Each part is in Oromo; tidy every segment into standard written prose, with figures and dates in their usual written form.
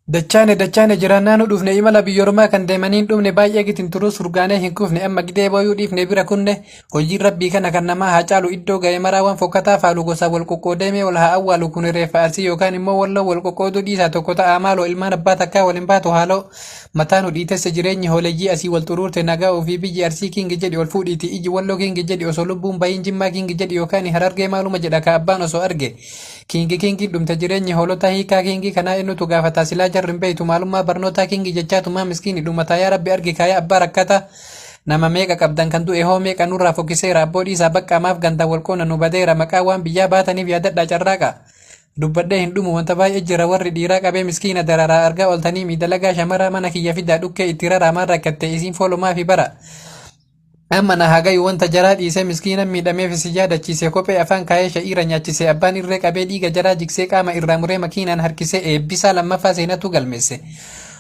Dachane jiraannaan dhufne imala biyyoormaa kan deemaniin dhumne baay'ee gitin turuu surgaanee hin kufne amma gidee booyuu dhiifne bira kunne hojiin rabbii kana kan namaa haa caalu iddoo ga'e maraawwan fokkataa faalu gosa wal qoqqoodamee wal haa awwaalu kun reeffa arsii yookaan immoo walloo wal qoqqooduu dhiisaa tokko ta'aa maaloo ilmaan abbaa takkaa wal hin baatu haaloo mataan hudhiitesse jireenyi hooleyyii asii wal xuruurte nagaa ofii biyyi arsii kingi jedhi ol fuudhiiti iji walloo kingi jedhi osoo lubbuun bayin jimmaa kingi jedhi yookaan harargee maaluma jedha ka abbaan osoo arge kingi dhumte jireenyi hoolota hiikaa kingi kanaa innutu gaafataa silaa jarrin beeytu maalummaa barnootaa kingi jechaatumaa miskiini dhumataa yaa rabbi argi kaaya abbaa rakkata nama meeqa qabdan kan du'e hoo meeqa nurraa fokkiseera abboo dhiisaa bakka amaaf ganda walqoona nu badeera maqaa waan biyyaa baataniif yaadadhaa carraaqa dubbadhee hin dhumu wanta baay'ee jira warri dhiiraa qabee miskiina dararaa argaa oltanii miidhalagaa shamara mana kiyya fidaa dhukkee itti raraamaan rakkatte isiin foolumaa fi bara amma na hagayu wanta jaraa dhiisee miskiina miidhameef si yaadachiise kophee afaan kaayee sha'iira nyaachise abbaan irree qabee dhiiga jaraa jiksee qaama irraa muree makiinaan harkisee eebbisaa lammaffaa seenatu galmeesse.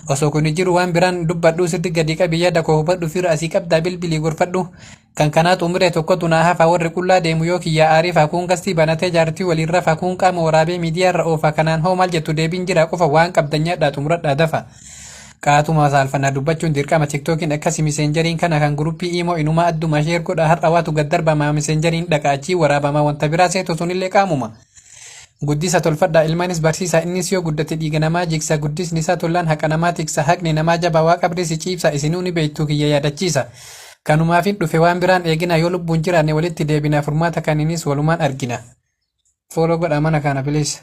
Osoo kun jiru waan biraan dubbadhu sirri gadi qabi yaada koo hubadhu fira asii qabdaa bilbilii gorfadhu kan kanaa xumuree tokkotu naa hafa warri qullaa deemu yoo kiyya aariif hakuun gastii banatee jaartii waliirra hakuun qaama waraabee miidiyaarra oofa kanaan hoo maal jettu deebiin jira qofa waan qabdan nyaadhaa xumuradhaa dafa. Qaatuma saalfannaa dubbachuun dirqama tiktookiin akkasi miseenjariin kana kan guruppii imoo inumaa adduma sheer godha har'a waatu gaddarbamaa miseenjariin dhaqaachii waraabamaa wanta biraa seetu sunillee qaamuma. Guddisa tolfadhaa ilmaanis barsiisaa innis yoo guddate dhiiga namaa jigsa guddisni isaa tollaan haqa namaa tiksa haqni namaa jabaa waa qabdisi ciibsa isinuu ni beektuu kiyya yaadachiisa. Kanumaafin dhufe waan biraan eegina yoo lubbuun jiraanne walitti deebina furmaata kaniinis walumaan argina. Fooloo godha mana kana bilis.